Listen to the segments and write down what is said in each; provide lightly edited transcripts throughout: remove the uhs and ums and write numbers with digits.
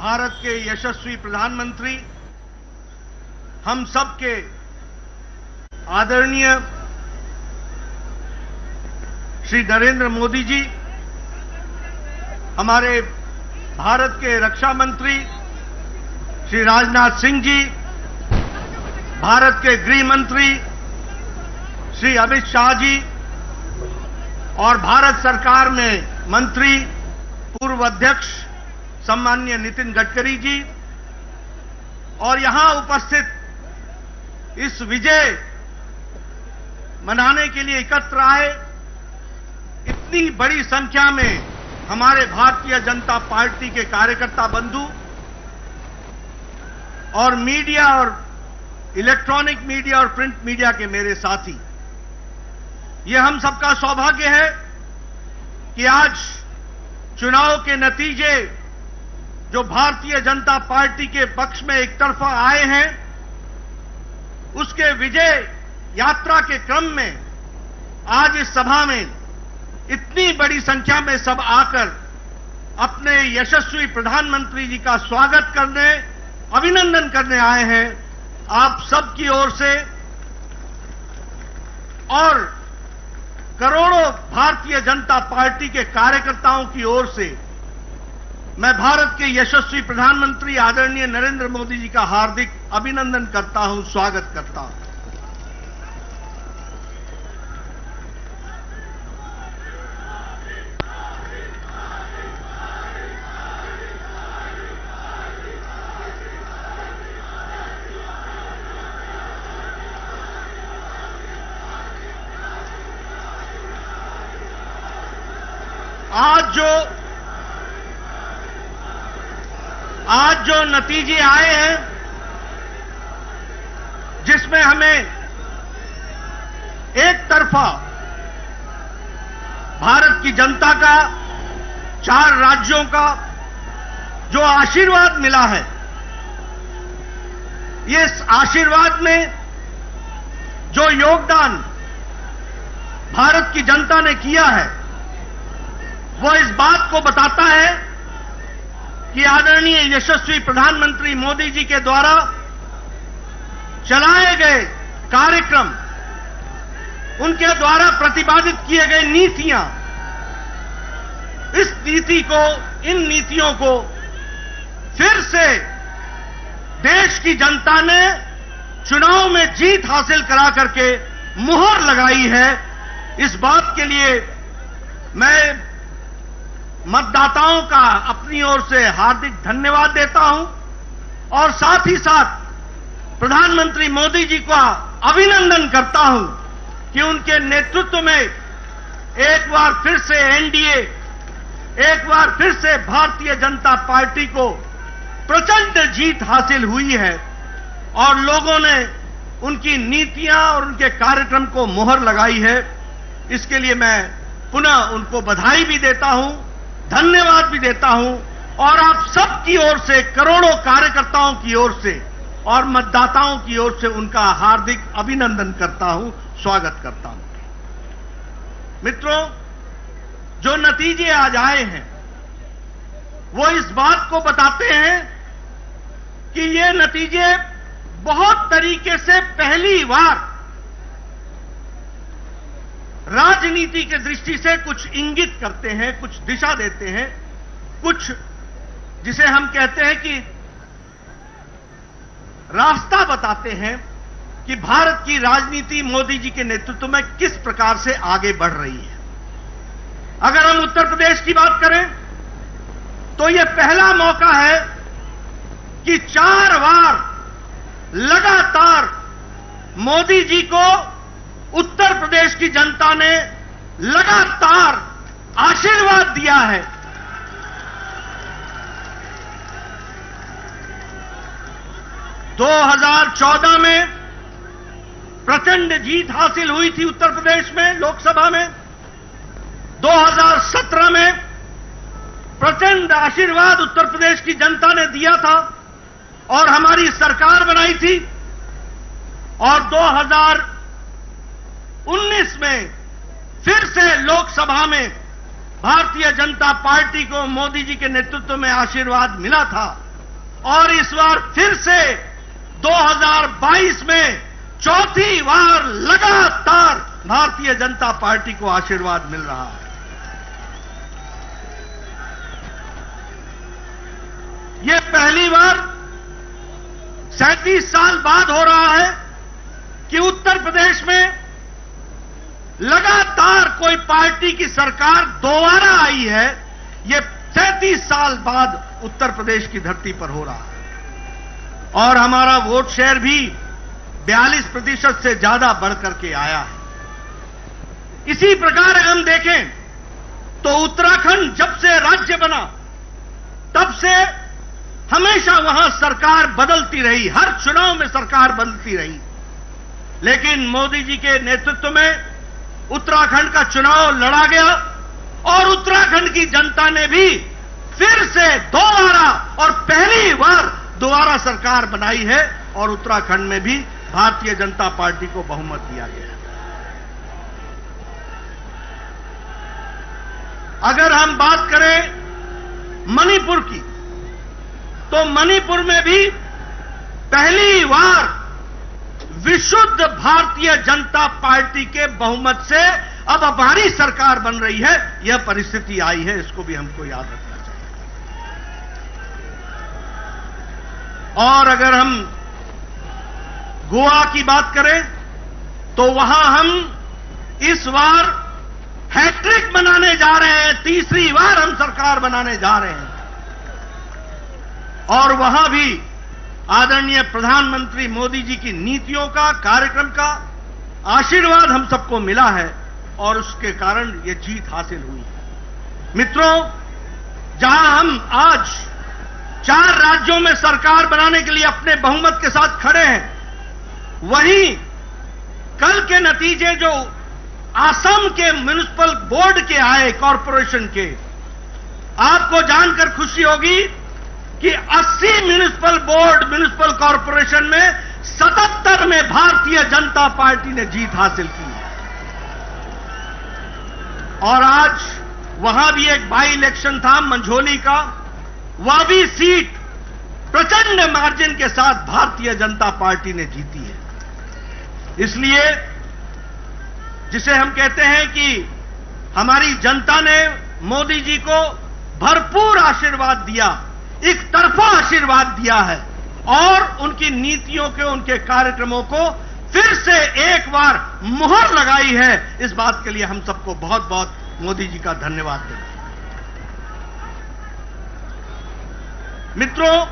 भारत के यशस्वी प्रधानमंत्री, हम सबके आदरणीय श्री नरेंद्र मोदी जी, हमारे भारत के रक्षा मंत्री श्री राजनाथ सिंह जी, भारत के गृह मंत्री श्री अमित शाह जी और भारत सरकार में मंत्री पूर्व अध्यक्ष सम्माननीय नितिन गडकरी जी और यहां उपस्थित इस विजय मनाने के लिए एकत्र आए इतनी बड़ी संख्या में हमारे भारतीय जनता पार्टी के कार्यकर्ता बंधु और मीडिया और इलेक्ट्रॉनिक मीडिया और प्रिंट मीडिया के मेरे साथी, ये हम सबका सौभाग्य है कि आज चुनाव के नतीजे जो भारतीय जनता पार्टी के पक्ष में एक तरफा आए हैं, उसके विजय यात्रा के क्रम में आज इस सभा में इतनी बड़ी संख्या में सब आकर अपने यशस्वी प्रधानमंत्री जी का स्वागत करने, अभिनंदन करने आए हैं। आप सबकी ओर से और करोड़ों भारतीय जनता पार्टी के कार्यकर्ताओं की ओर से मैं भारत के यशस्वी प्रधानमंत्री आदरणीय नरेंद्र मोदी जी का हार्दिक अभिनंदन करता हूं, स्वागत करता हूं। आज जो नतीजे आए हैं, जिसमें हमें एक तरफा भारत की जनता का 4 राज्यों का जो आशीर्वाद मिला है, ये आशीर्वाद में जो योगदान भारत की जनता ने किया है, वो इस बात को बताता है कि आदरणीय यशस्वी प्रधानमंत्री मोदी जी के द्वारा चलाए गए कार्यक्रम, उनके द्वारा प्रतिपादित किए गए नीतियां, इन नीतियों को फिर से देश की जनता ने चुनाव में जीत हासिल करा करके मुहर लगाई है। इस बात के लिए मैं मतदाताओं का अपनी ओर से हार्दिक धन्यवाद देता हूं और साथ ही साथ प्रधानमंत्री मोदी जी का अभिनंदन करता हूं कि उनके नेतृत्व में एक बार फिर से एनडीए, एक बार फिर से भारतीय जनता पार्टी को प्रचंड जीत हासिल हुई है और लोगों ने उनकी नीतियां और उनके कार्यक्रम को मुहर लगाई है। इसके लिए मैं पुनः उनको बधाई भी देता हूं, धन्यवाद भी देता हूं और आप सबकी ओर से, करोड़ों कार्यकर्ताओं की ओर से और मतदाताओं की ओर से उनका हार्दिक अभिनंदन करता हूं, स्वागत करता हूं। मित्रों, जो नतीजे आज आए हैं वो इस बात को बताते हैं कि ये नतीजे बहुत तरीके से पहली बार राजनीति के दृष्टि से कुछ इंगित करते हैं, कुछ दिशा देते हैं, कुछ जिसे हम कहते हैं कि रास्ता बताते हैं कि भारत की राजनीति मोदी जी के नेतृत्व में किस प्रकार से आगे बढ़ रही है। अगर हम उत्तर प्रदेश की बात करें तो यह पहला मौका है कि 4 बार लगातार मोदी जी को उत्तर प्रदेश की जनता ने लगातार आशीर्वाद दिया है। 2014 में प्रचंड जीत हासिल हुई थी उत्तर प्रदेश में लोकसभा में। 2017 में प्रचंड आशीर्वाद उत्तर प्रदेश की जनता ने दिया था और हमारी सरकार बनाई थी। और 2019 में फिर से लोकसभा में भारतीय जनता पार्टी को मोदी जी के नेतृत्व में आशीर्वाद मिला था और इस बार फिर से 2022 में चौथी बार लगातार भारतीय जनता पार्टी को आशीर्वाद मिल रहा है। यह पहली बार 37 साल बाद हो रहा है कि उत्तर प्रदेश में लगातार कोई पार्टी की सरकार दोबारा आई है। यह 37 साल बाद उत्तर प्रदेश की धरती पर हो रहा है और हमारा वोट शेयर भी 42% से ज्यादा बढ़कर के आया है। इसी प्रकार हम देखें तो उत्तराखंड जब से राज्य बना तब से हमेशा वहां सरकार बदलती रही, हर चुनाव में सरकार बदलती रही, लेकिन मोदी जी के नेतृत्व में उत्तराखंड का चुनाव लड़ा गया और उत्तराखंड की जनता ने भी फिर से दोबारा और पहली बार दोबारा सरकार बनाई है और उत्तराखंड में भी भारतीय जनता पार्टी को बहुमत दिया गया। अगर हम बात करें मणिपुर की, तो मणिपुर में भी पहली बार विशुद्ध भारतीय जनता पार्टी के बहुमत से अब हमारी सरकार बन रही है। यह परिस्थिति आई है, इसको भी हमको याद रखना चाहिए। और अगर हम गोवा की बात करें तो वहां हम इस बार हैट्रिक बनाने जा रहे हैं, तीसरी बार हम सरकार बनाने जा रहे हैं और वहां भी आदरणीय प्रधानमंत्री मोदी जी की नीतियों का, कार्यक्रम का आशीर्वाद हम सबको मिला है और उसके कारण यह जीत हासिल हुई है। मित्रों, जहां हम आज 4 राज्यों में सरकार बनाने के लिए अपने बहुमत के साथ खड़े हैं, वहीं कल के नतीजे जो असम के म्युनिसिपल बोर्ड के आए, कॉरपोरेशन के, आपको जानकर खुशी होगी कि 80 म्युनिसिपल कॉरपोरेशन में 77 में भारतीय जनता पार्टी ने जीत हासिल की है। और आज वहां भी एक बाई इलेक्शन था मंझोली का, वह भी सीट प्रचंड मार्जिन के साथ भारतीय जनता पार्टी ने जीती है। इसलिए जिसे हम कहते हैं कि हमारी जनता ने मोदी जी को भरपूर आशीर्वाद दिया, एक तरफा आशीर्वाद दिया है और उनकी नीतियों के, उनके कार्यक्रमों को फिर से एक बार मुहर लगाई है। इस बात के लिए हम सबको बहुत बहुत मोदी जी का धन्यवाद देते हैं। मित्रों,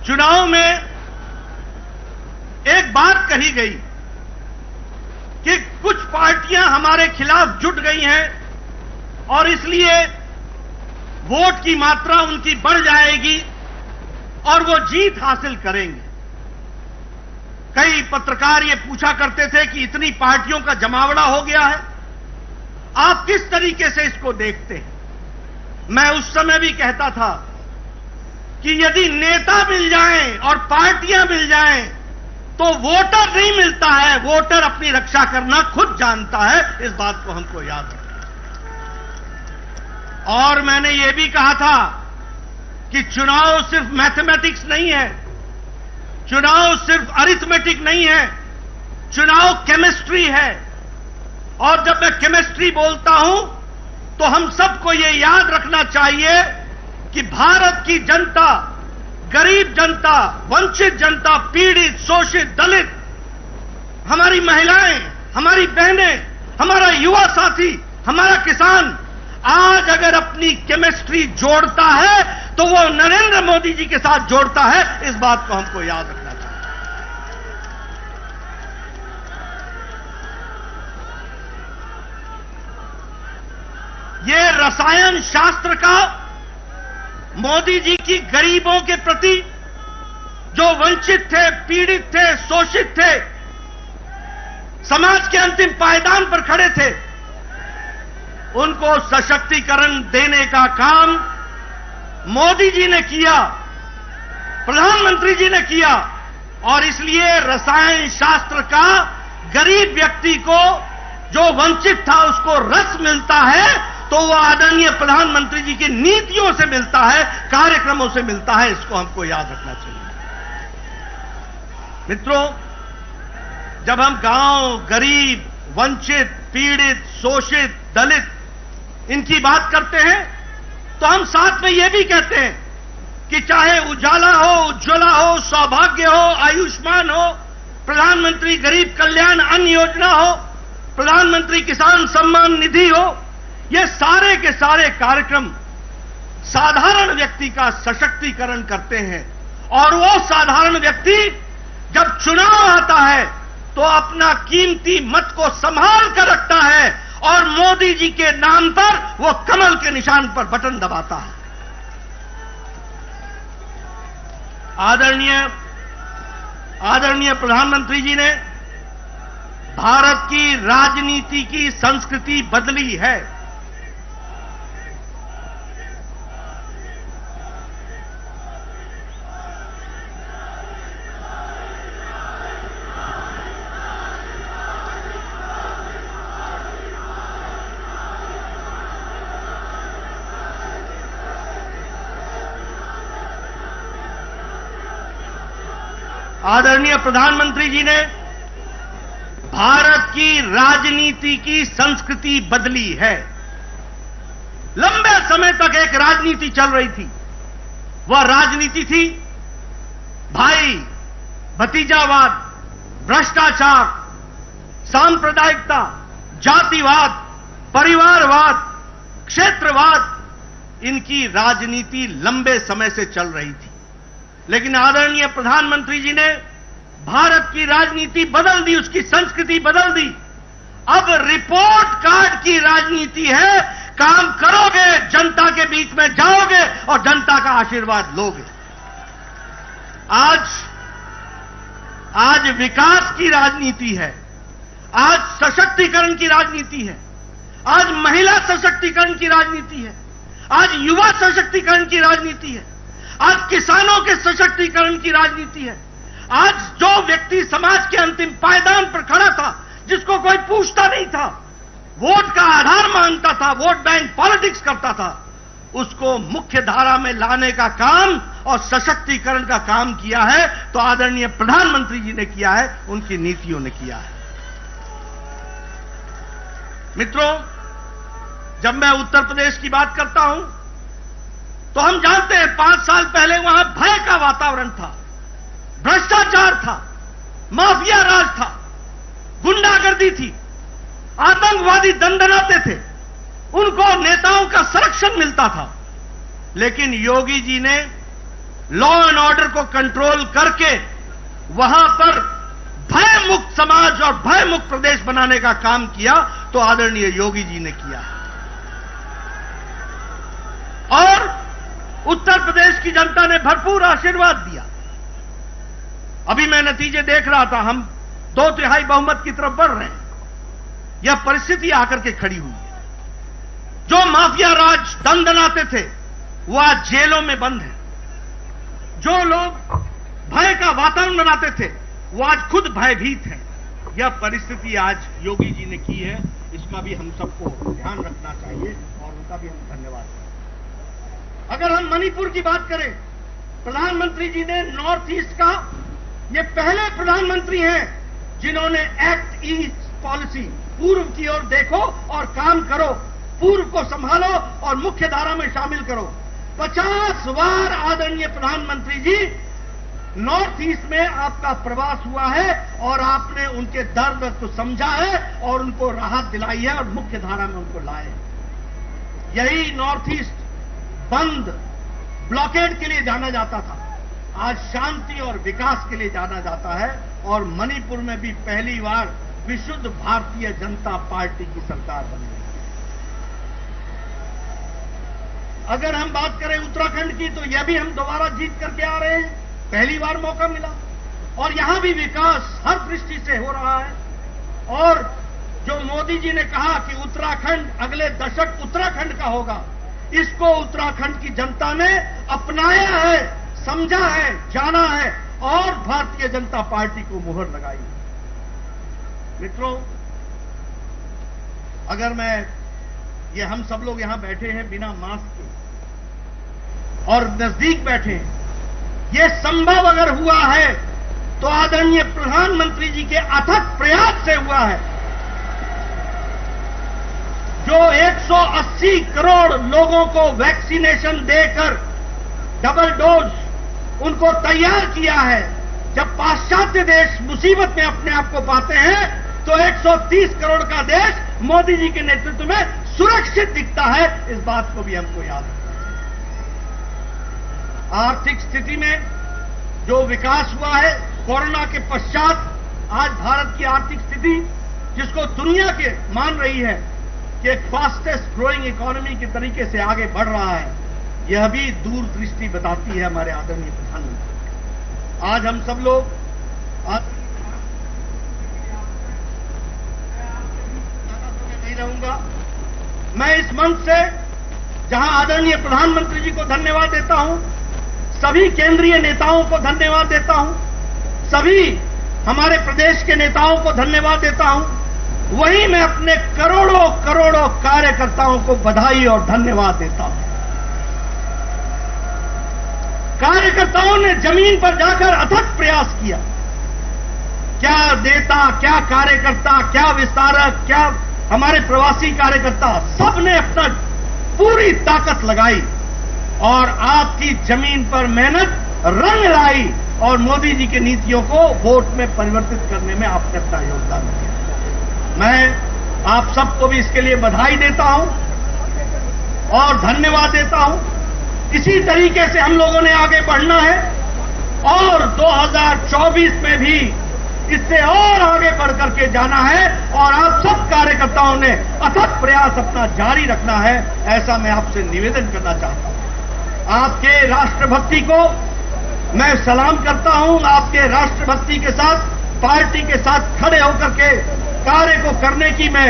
चुनाव में एक बात कही गई कि कुछ पार्टियां हमारे खिलाफ जुट गई हैं और इसलिए वोट की मात्रा उनकी बढ़ जाएगी और वो जीत हासिल करेंगे। कई पत्रकार ये पूछा करते थे कि इतनी पार्टियों का जमावड़ा हो गया है, आप किस तरीके से इसको देखते हैं? मैं उस समय भी कहता था कि यदि नेता मिल जाएं और पार्टियां मिल जाएं तो वोटर नहीं मिलता है, वोटर अपनी रक्षा करना खुद जानता है। इस बात को हमको याद रखना। और मैंने यह भी कहा था कि चुनाव सिर्फ मैथमेटिक्स नहीं है, चुनाव सिर्फ अरिथमेटिक नहीं है, चुनाव केमिस्ट्री है। और जब मैं केमिस्ट्री बोलता हूं तो हम सबको यह याद रखना चाहिए कि भारत की जनता, गरीब जनता, वंचित जनता, पीड़ित, शोषित, दलित, हमारी महिलाएं, हमारी बहनें, हमारा युवा साथी, हमारा किसान आज अगर अपनी केमिस्ट्री जोड़ता है तो वो नरेंद्र मोदी जी के साथ जोड़ता है। इस बात को हमको याद रखना चाहिए। ये रसायन शास्त्र का मोदी जी की गरीबों के प्रति, जो वंचित थे, पीड़ित थे, शोषित थे, समाज के अंतिम पायदान पर खड़े थे, उनको सशक्तिकरण देने का काम मोदी जी ने किया, प्रधानमंत्री जी ने किया। और इसलिए रसायन शास्त्र का गरीब व्यक्ति को, जो वंचित था, उसको रस मिलता है तो वो आदरणीय प्रधानमंत्री जी की नीतियों से मिलता है, कार्यक्रमों से मिलता है। इसको हमको याद रखना चाहिए। मित्रों, जब हम गांव, गरीब, वंचित, पीड़ित, शोषित, दलित इनकी बात करते हैं तो हम साथ में यह भी कहते हैं कि चाहे उजाला हो, उज्ज्वला हो, सौभाग्य हो, आयुष्मान हो, प्रधानमंत्री गरीब कल्याण अन्न योजना हो, प्रधानमंत्री किसान सम्मान निधि हो, ये सारे के सारे कार्यक्रम साधारण व्यक्ति का सशक्तिकरण करते हैं। और वो साधारण व्यक्ति जब चुनाव आता है तो अपना कीमती मत को संभाल कर रखता है और मोदी जी के नाम पर वो कमल के निशान पर बटन दबाता है। आदरणीय प्रधानमंत्री जी ने भारत की राजनीति की संस्कृति बदली है। आदरणीय प्रधानमंत्री जी ने भारत की राजनीति की संस्कृति बदली है। लंबे समय तक एक राजनीति चल रही थी। वह राजनीति थी भाई भतीजावाद, भ्रष्टाचार, सांप्रदायिकता, जातिवाद, परिवारवाद, क्षेत्रवाद। इनकी राजनीति लंबे समय से चल रही थी। लेकिन आदरणीय प्रधानमंत्री जी ने भारत की राजनीति बदल दी, उसकी संस्कृति बदल दी। अब रिपोर्ट कार्ड की राजनीति है। काम करोगे, जनता के बीच में जाओगे और जनता का आशीर्वाद लोगे। आज विकास की राजनीति है, आज सशक्तिकरण की राजनीति है, आज महिला सशक्तिकरण की राजनीति है, आज युवा सशक्तिकरण की राजनीति है, आज किसानों के सशक्तिकरण की राजनीति है। आज जो व्यक्ति समाज के अंतिम पायदान पर खड़ा था, जिसको कोई पूछता नहीं था, वोट का आधार मांगता था, वोट बैंक पॉलिटिक्स करता था, उसको मुख्य धारा में लाने का काम और सशक्तिकरण का काम किया है तो आदरणीय प्रधानमंत्री जी ने किया है, उनकी नीतियों ने किया है। मित्रों, जब मैं उत्तर प्रदेश की बात करता हूं तो हम जानते हैं 5 साल पहले वहां भय का वातावरण था, भ्रष्टाचार था, माफिया राज था, गुंडागर्दी थी, आतंकवादी दंडनाते थे, उनको नेताओं का संरक्षण मिलता था। लेकिन योगी जी ने लॉ एंड ऑर्डर को कंट्रोल करके वहां पर भय मुक्त समाज और भय मुक्त प्रदेश बनाने का काम किया तो आदरणीय योगी जी ने किया। और उत्तर प्रदेश की जनता ने भरपूर आशीर्वाद दिया। अभी मैं नतीजे देख रहा था, हम 2/3 बहुमत की तरफ बढ़ रहे हैं। यह परिस्थिति आकर के खड़ी हुई है। जो माफिया राज दंडनाते थे वो आज जेलों में बंद है। जो लोग भय का वातावरण बनाते थे वो आज खुद भयभीत हैं। यह परिस्थिति आज योगी जी ने की है, इसका भी हम सबको ध्यान रखना चाहिए और उनका भी हम धन्यवाद करें। अगर हम मणिपुर की बात करें, प्रधानमंत्री जी ने नॉर्थ ईस्ट का ये पहले प्रधानमंत्री हैं जिन्होंने एक्ट ईस्ट पॉलिसी, पूर्व की ओर देखो और काम करो, पूर्व को संभालो और मुख्य धारा में शामिल करो। 50 बार आदरणीय प्रधानमंत्री जी नॉर्थ ईस्ट में आपका प्रवास हुआ है और आपने उनके दर्द को समझा है और उनको राहत दिलाई है और मुख्य धारा में उनको लाए। यही नॉर्थ ईस्ट बंद, ब्लॉकेड के लिए जाना जाता था, आज शांति और विकास के लिए जाना जाता है। और मणिपुर में भी पहली बार विशुद्ध भारतीय जनता पार्टी की सरकार बनी है। अगर हम बात करें उत्तराखंड की तो यह भी हम दोबारा जीत करके आ रहे हैं, पहली बार मौका मिला और यहां भी विकास हर दृष्टि से हो रहा है। और जो मोदी जी ने कहा कि उत्तराखंड अगले दशक उत्तराखंड का होगा, इसको उत्तराखंड की जनता ने अपनाया है, समझा है, जाना है और भारतीय जनता पार्टी को मुहर लगाई है। मित्रों, अगर मैं ये हम सब लोग यहां बैठे हैं बिना मास्क के और नजदीक बैठे हैं। ये संभव अगर हुआ है तो आदरणीय प्रधानमंत्री जी के अथक प्रयास से हुआ है। जो 180 करोड़ लोगों को वैक्सीनेशन देकर डबल डोज उनको तैयार किया है। जब पाश्चात्य देश मुसीबत में अपने आप को पाते हैं तो 130 करोड़ का देश मोदी जी के नेतृत्व में सुरक्षित दिखता है। इस बात को भी हमको याद रखना चाहिए। आर्थिक स्थिति में जो विकास हुआ है कोरोना के पश्चात, आज भारत की आर्थिक स्थिति जिसको दुनिया के मान रही है कि एक फास्टेस्ट ग्रोइंग इकोनॉमी के तरीके से आगे बढ़ रहा है, यह भी दूरदृष्टि बताती है हमारे आदरणीय प्रधानमंत्री। आज हम सब लोग नहीं रहूंगा। मैं इस मंच से जहां आदरणीय प्रधानमंत्री जी को धन्यवाद देता हूं, सभी केंद्रीय नेताओं को धन्यवाद देता हूं, सभी हमारे प्रदेश के नेताओं को धन्यवाद देता हूं, वहीं मैं अपने करोड़ों करोड़ों कार्यकर्ताओं को बधाई और धन्यवाद देता हूं। कार्यकर्ताओं ने जमीन पर जाकर अथक प्रयास किया। क्या नेता, क्या कार्यकर्ता, क्या विस्तारक, क्या हमारे प्रवासी कार्यकर्ता, सबने अपना पूरी ताकत लगाई और आपकी जमीन पर मेहनत रंग लाई और मोदी जी की नीतियों को वोट में परिवर्तित करने में आपने अपना योगदान दिया। मैं आप सबको भी इसके लिए बधाई देता हूं और धन्यवाद देता हूं। इसी तरीके से हम लोगों ने आगे बढ़ना है और 2024 में भी इससे और आगे बढ़ करके जाना है और आप सब कार्यकर्ताओं ने अथक प्रयास अपना जारी रखना है, ऐसा मैं आपसे निवेदन करना चाहता हूं। आपके राष्ट्रभक्ति को मैं सलाम करता हूं। आपके राष्ट्रभक्ति के साथ, पार्टी के साथ खड़े होकर के कार्य को करने की मैं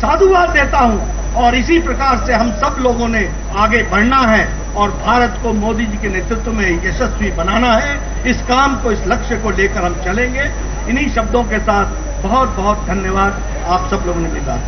साधुवाद देता हूं और इसी प्रकार से हम सब लोगों ने आगे बढ़ना है और भारत को मोदी जी के नेतृत्व में यशस्वी बनाना है। इस काम को, इस लक्ष्य को लेकर हम चलेंगे। इन्हीं शब्दों के साथ बहुत बहुत धन्यवाद। आप सब लोगों ने मेरी बात